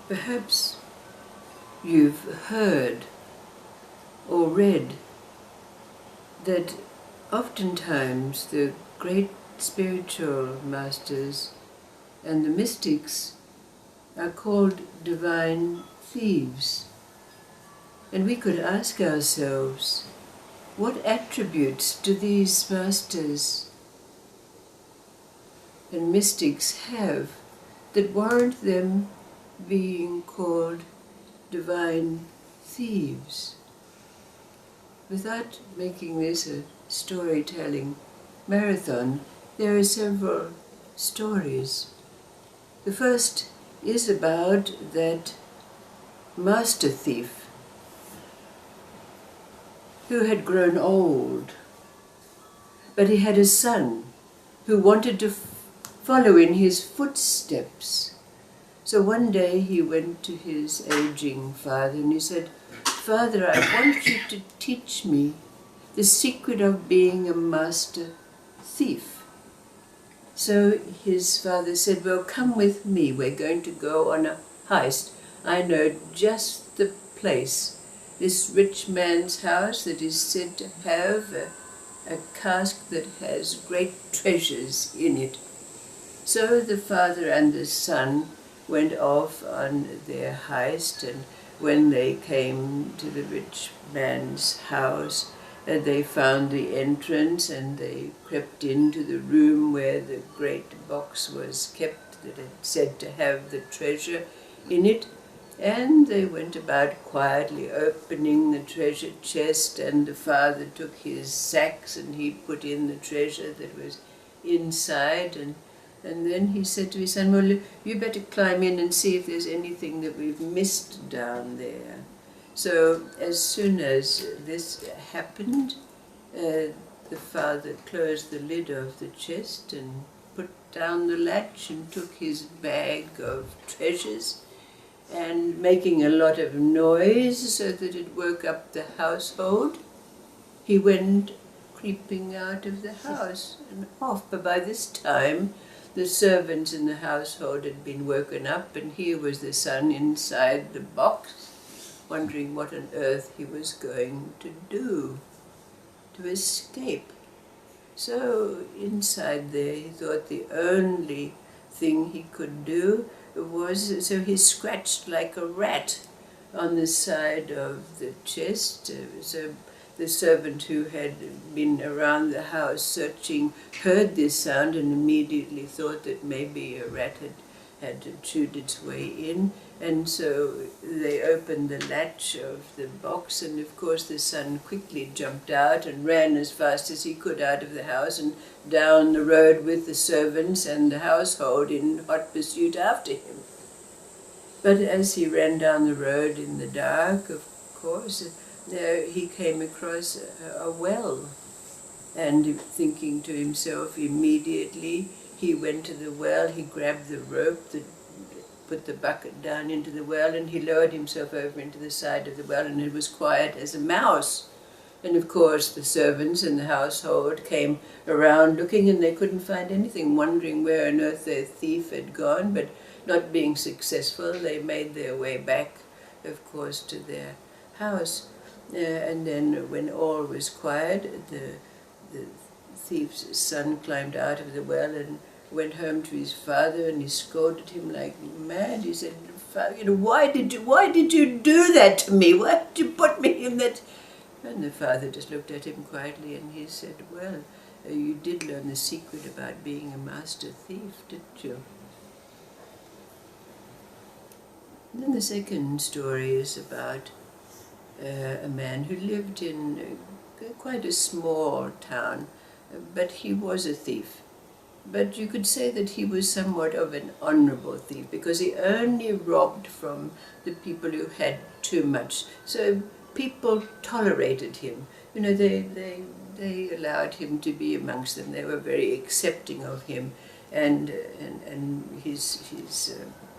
Perhaps you've heard or read that oftentimes the great spiritual masters and the mystics are called divine thieves. And we could ask ourselves, what attributes do these masters and mystics have that warrant them being called divine thieves? Without making this a storytelling marathon, there are several stories. The first is about that master thief who had grown old, but he had a son who wanted to follow in his footsteps. So one day he went to his aging father and he said, "Father, I want you to teach me the secret of being a master thief." So his father said, "Well, come with me. We're going to go on a heist. I know just the place, this rich man's house that is said to have a cask that has great treasures in it." So the father and the son went off on their heist, and when they came to the rich man's house, they found the entrance and they crept into the room where the great box was kept that had said to have the treasure in it. And they went about quietly opening the treasure chest, and the father took his sacks and he put in the treasure that was inside, and then he said to his son, "Well, you better climb in and see if there's anything that we've missed down there." So as soon as this happened, the father closed the lid of the chest and put down the latch and took his bag of treasures, and making a lot of noise so that it woke up the household, he went creeping out of the house and off. But by this time, the servants in the household had been woken up, and here was the son inside the box, wondering what on earth he was going to do to escape. So inside there, he thought the only thing he could do was, so he scratched like a rat on the side of the chest. So the servant who had been around the house searching heard this sound and immediately thought that maybe a rat had chewed its way in, and so they opened the latch of the box, and of course the son quickly jumped out and ran as fast as he could out of the house and down the road with the servants and the household in hot pursuit after him. But as he ran down the road in the dark, of course, he came across a well, and thinking to himself immediately, he went to the well, he grabbed the rope, put the bucket down into the well, and he lowered himself over into the side of the well, and it was quiet as a mouse. And of course the servants in the household came around looking, and they couldn't find anything, wondering where on earth their thief had gone, but not being successful, they made their way back, of course, to their house. And then when all was quiet, the thief's son climbed out of the well and went home to his father, and he scolded him like mad. He said, "Father, why did you do that to me? Why did you put me in that?" And the father just looked at him quietly and he said, "Well, you did learn the secret about being a master thief, didn't you?" And then the second story is about a man who lived in quite a small town, but he was a thief. But you could say that he was somewhat of an honorable thief, because he only robbed from the people who had too much. So people tolerated him. You know, they allowed him to be amongst them. They were very accepting of him and his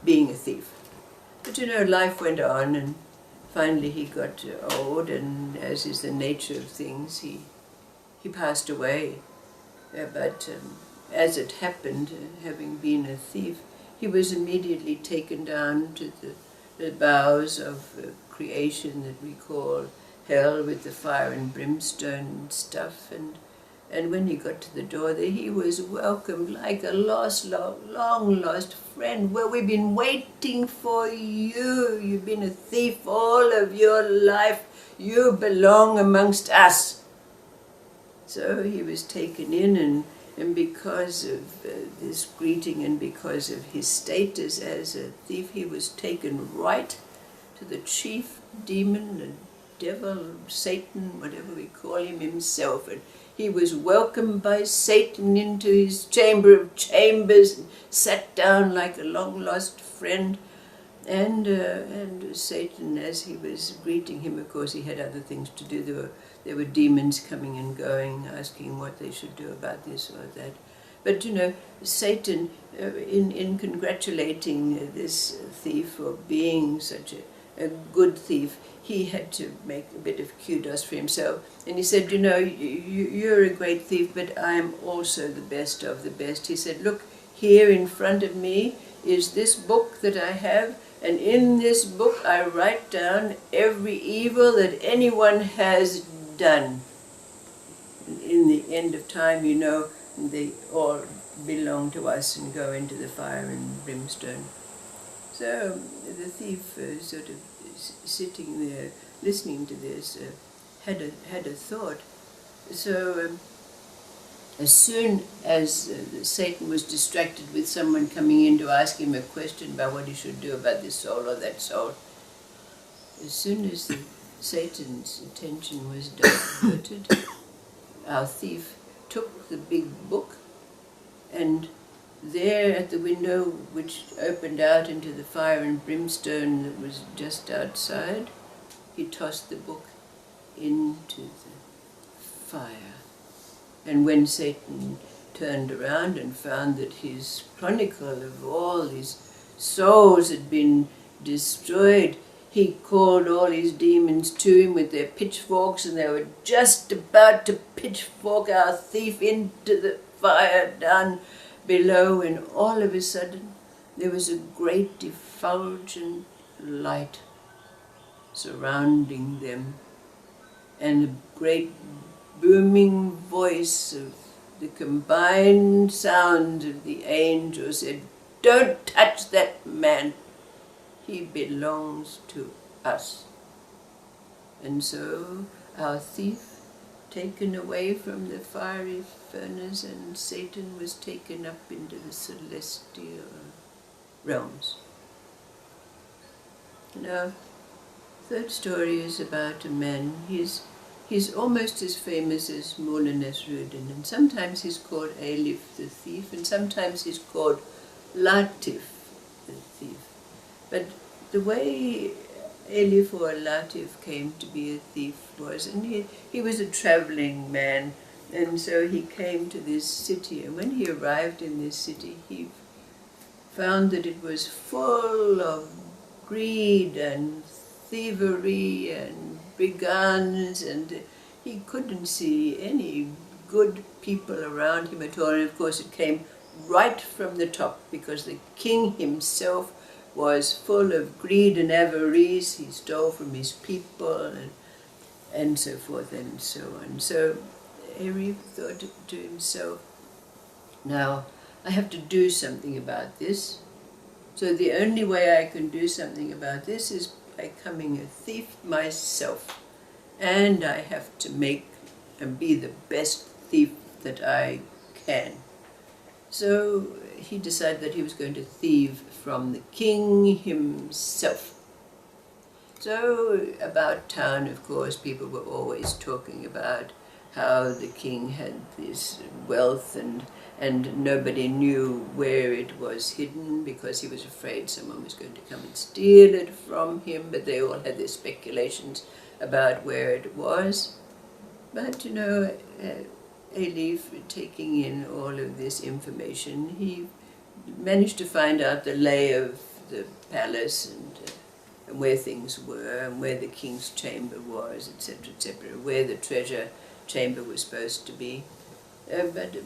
being a thief. But you know, life went on, and finally he got old, and as is the nature of things, he passed away. But as it happened, having been a thief, he was immediately taken down to the the boughs of creation that we call hell, with the fire and brimstone and stuff. And when he got to the door there, he was welcomed like a long lost friend. Well, we've been waiting for you. You've been a thief all of your life. You belong amongst us. So he was taken in, and because of this greeting and because of his status as a thief, he was taken right to the chief demon, the devil, Satan, whatever we call him, himself. And he was welcomed by Satan into his chamber of chambers, and sat down like a long-lost friend. And Satan, as he was greeting him, of course he had other things to do. There were demons coming and going, asking what they should do about this or that. But Satan, in congratulating this thief for being such a good thief, he had to make a bit of kudos for himself. And he said, you're a great thief, but I'm also the best of the best. He said, look, here in front of me is this book that I have, and in this book I write down every evil that anyone has done. In the end of time, they all belong to us and go into the fire and brimstone. So the thief, sort of sitting there listening to this, had a thought. So as soon as Satan was distracted with someone coming in to ask him a question about what he should do about this soul or that soul, as soon as Satan's attention was diverted, our thief took the big book, and there at the window, which opened out into the fire and brimstone that was just outside, he tossed the book into the fire. And when Satan turned around and found that his chronicle of all his souls had been destroyed, he called all his demons to him with their pitchforks, and they were just about to pitchfork our thief into the fire down below, and all of a sudden there was a great effulgent light surrounding them, and a great booming voice of the combined sound of the angel said, "Don't touch that man. He belongs to us." And so our thief, taken away from the fiery furnace, and Satan was taken up into the celestial realms. Now, third story is about a man. He's almost as famous as Mullah Nasruddin, and sometimes he's called Alif the thief, and sometimes he's called Latif the thief. But the way Alif or Latif came to be a thief was, and he was a traveling man, and so he came to this city, and when he arrived in this city, he found that it was full of greed and thievery and brigands, and he couldn't see any good people around him at all. And of course it came right from the top, because the king himself was full of greed and avarice. He stole from his people and so forth and so on. So Arif thought to himself, now I have to do something about this. So the only way I can do something about this is by becoming a thief myself. And I have to make and be the best thief that I can. So he decided that he was going to thieve from the king himself. So about town, of course, people were always talking about how the king had this wealth, and nobody knew where it was hidden, because he was afraid someone was going to come and steal it from him. But they all had their speculations about where it was. But Alif, taking in all of this information, he managed to find out the lay of the palace, and where things were, and where the king's chamber was, etc., where the treasure chamber was supposed to be. But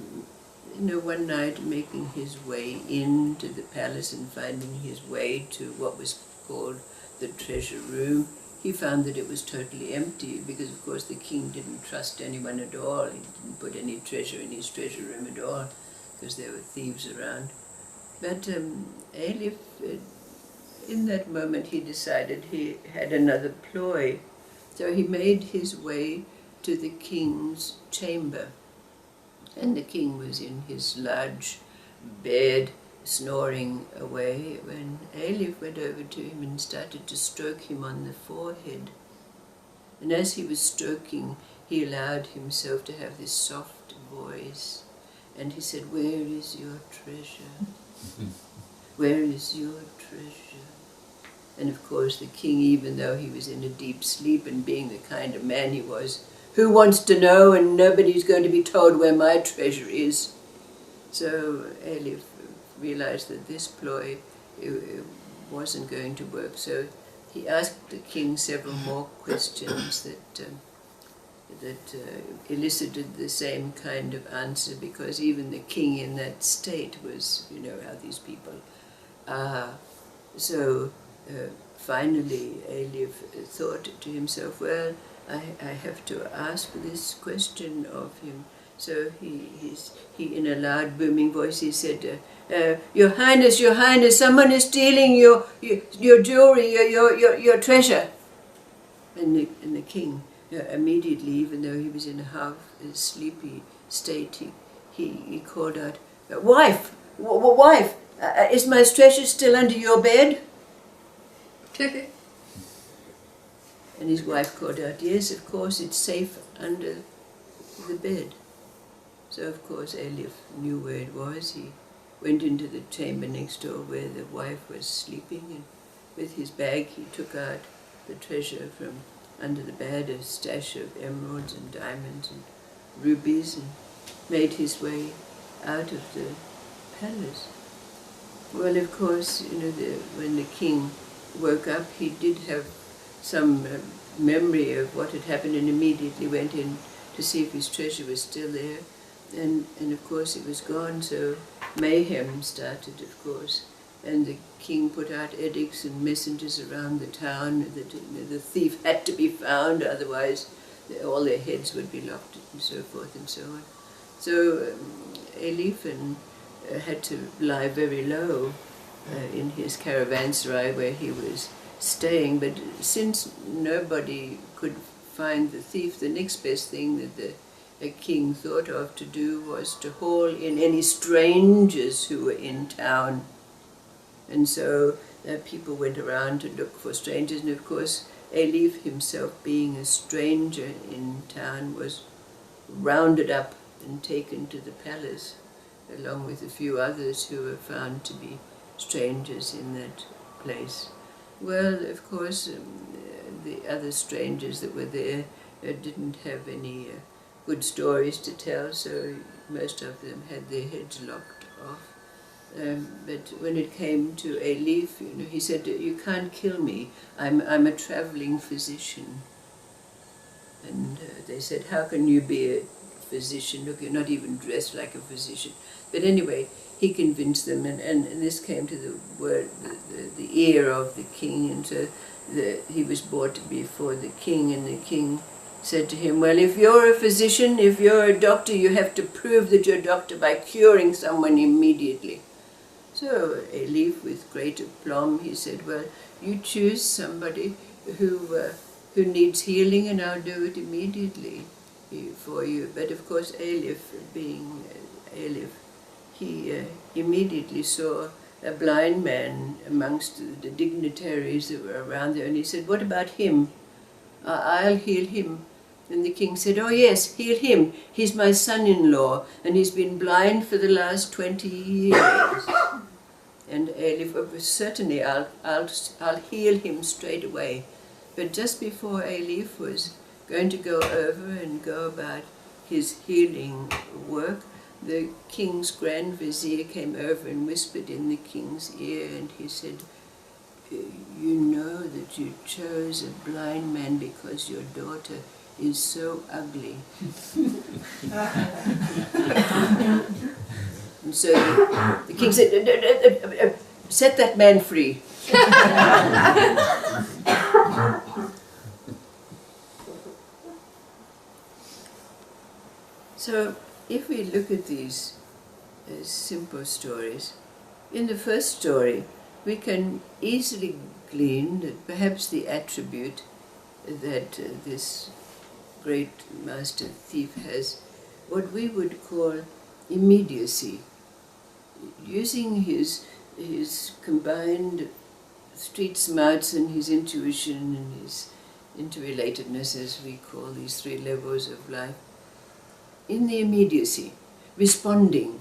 one night, making his way into the palace and finding his way to what was called the treasure room, he found that it was totally empty because, of course, the king didn't trust anyone at all. He didn't put any treasure in his treasure room at all because there were thieves around. But Eilif, in that moment, he decided he had another ploy. So he made his way to the king's chamber. And the king was in his large bed, snoring away, when Eilif went over to him and started to stroke him on the forehead. And as he was stroking, he allowed himself to have this soft voice. And he said, "Where is your treasure? Where is your treasure?" And of course the king, even though he was in a deep sleep and being the kind of man he was, who wants to know, and nobody's going to be told where my treasure is. So Eilif realized that this ploy it wasn't going to work. So he asked the king several more questions that elicited the same kind of answer, because even the king in that state was, you know how these people are. So finally Eilif thought to himself, well, I have to ask this question of him. So he in a loud booming voice, he said, Your Highness, someone is stealing your jewelry, your treasure. And the king immediately, even though he was in a half sleepy state, he called out, Wife, is my treasure still under your bed? And his wife called out, yes, of course, it's safe under the bed. So, of course, Eilif knew where it was. He went into the chamber next door where the wife was sleeping, and with his bag he took out the treasure from under the bed, a stash of emeralds and diamonds and rubies, and made his way out of the palace. Well, of course, you know, when the king woke up, he did have some memory of what had happened, and immediately went in to see if his treasure was still there. And of course it was gone, so mayhem started, of course. And the king put out edicts and messengers around the town that the thief had to be found, otherwise all their heads would be lopped and so forth and so on. So Eilif had to lie very low in his caravanserai where he was staying, but since nobody could find the thief, the next best thing that the king thought of to do was to haul in any strangers who were in town. And so people went around to look for strangers, and of course Eilif himself, being a stranger in town, was rounded up and taken to the palace, along with a few others who were found to be strangers in that place. Well, of course, the other strangers that were there didn't have any good stories to tell, so most of them had their heads lopped off. But when it came to Eilif, you know, he said, "You can't kill me. I'm a traveling physician." And they said, "How can you be a physician? Look, you're not even dressed like a physician." But anyway, he convinced them, and this came to the ear of the king, and so he was brought before the king, and the king said to him, "Well, if you're a physician, if you're a doctor, you have to prove that you're a doctor by curing someone immediately." So Eilif, with great aplomb, he said, "Well, you choose somebody who needs healing, and I'll do it immediately for you." But of course, Eilif, being Eilif, he immediately saw a blind man amongst the dignitaries that were around there, and he said, "What about him? I'll heal him." And the king said, "Oh yes, heal him. He's my son-in-law, and he's been blind for the last 20 years. And Eilif, "Certainly, I'll heal him straight away." But just before Eilif was going to go over and go about his healing work, the king's grand vizier came over and whispered in the king's ear, and he said, "You know that you chose a blind man because your daughter is so ugly." And so the king said, "Set that man free." So, if we look at these simple stories, in the first story, we can easily glean that perhaps the attribute that this great master thief has, what we would call immediacy, using his combined street smarts and his intuition and his interrelatedness, as we call these three levels of life, in the immediacy, responding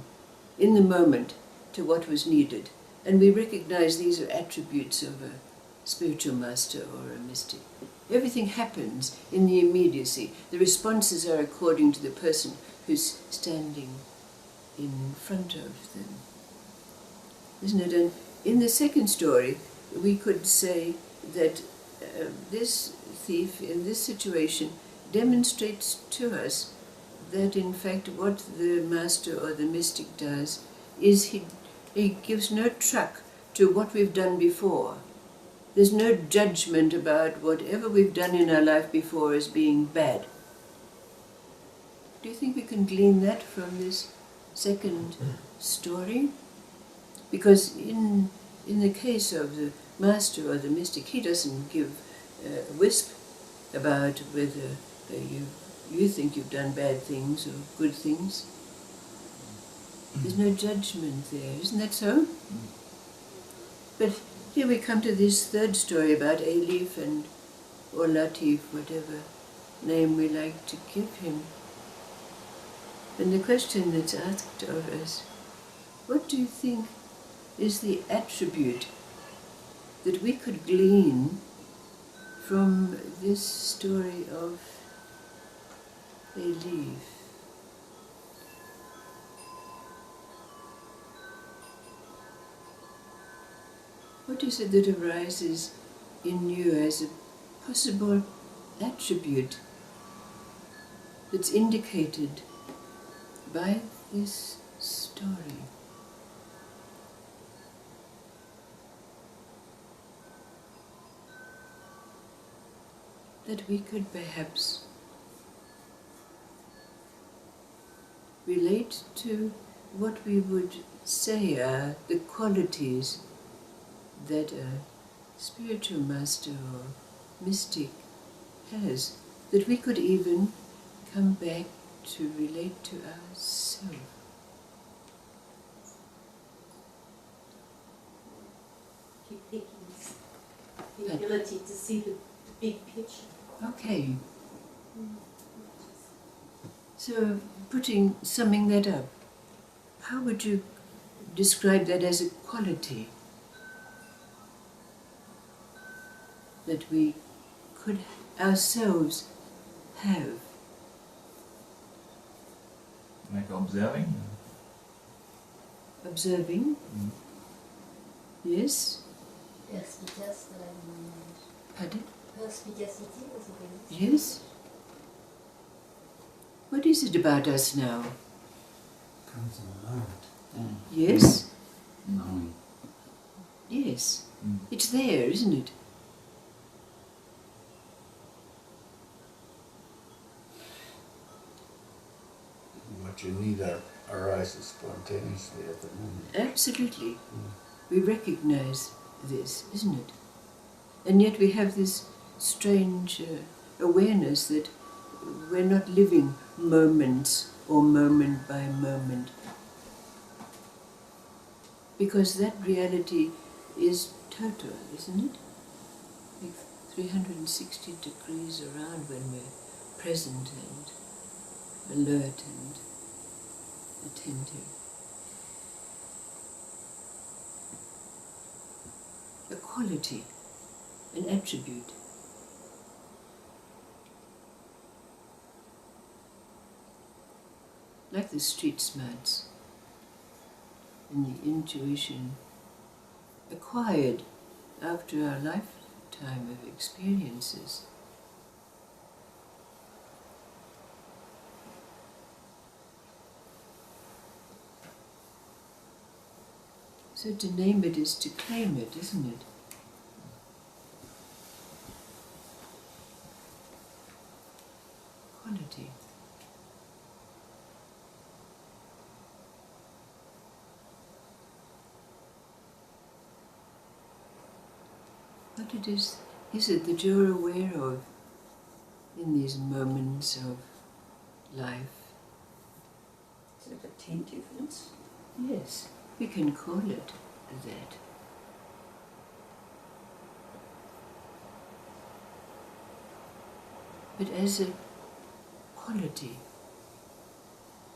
in the moment to what was needed. And we recognize these are attributes of a spiritual master or a mystic. Everything happens in the immediacy. The responses are according to the person who's standing in front of them. Isn't it? And in the second story, we could say that this thief in this situation demonstrates to us that in fact what the master or the mystic does is he gives no truck to what we've done before. There's no judgment about whatever we've done in our life before as being bad. Do you think we can glean that from this second story? Because in the case of the master or the mystic, he doesn't give a wisp about whether you think you've done bad things or good things. There's no judgment there, isn't that so? But here we come to this third story about Elif and or Latif, whatever name we like to give him. And the question that's asked of us, what do you think is the attribute that we could glean from this story of Elif? What is it that arises in you as a possible attribute that's indicated by this story? That we could perhaps relate to what we would say are the qualities that a spiritual master or mystic has, that we could even come back to relate to ourselves. Keep thinking, the ability to see the big picture. Okay. So, summing that up, how would you describe that as a quality that we could ourselves have? Like observing? Observing? Yes? Perspicacity. Pardon? Perspicacity was a word. Yes? What is it about us now? Comes in the mind. Yes? Knowing. Yes. It's there, isn't it? What you need arises spontaneously at the moment. Absolutely. We recognize this, isn't it? And yet we have this strange awareness that we're not living moments or moment by moment. Because that reality is total, isn't it? Like 360 degrees around when we're present and alert and attentive. A quality, an attribute. Like the street smarts and the intuition acquired after our lifetime of experiences. So to name it is to claim it, isn't it? quality. What it is it that you're aware of in these moments of life? Sort of attentiveness. Yes, we can call it that. But as a quality,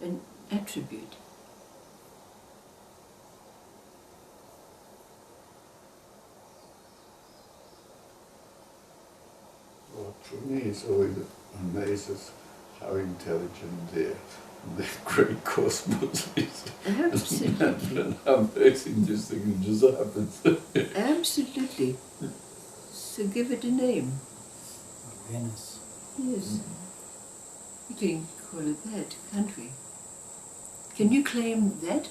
an attribute. Well, for me, it's always amazes how intelligent the great cosmos is. Absolutely. And how amazing this thing just happens. Absolutely. So give it a name. Awareness. Yes. We can call it that, can't we? Can you claim that?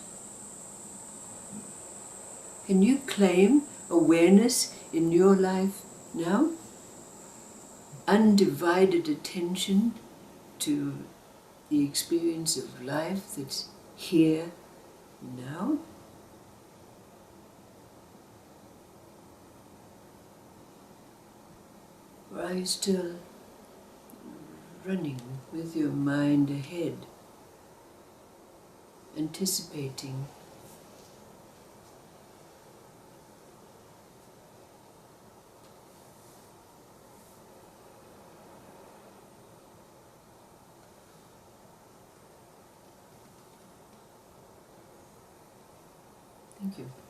Can you claim awareness in your life now? Undivided attention to the experience of life that's here now? Or are you still running with your mind ahead, anticipating? Thank you.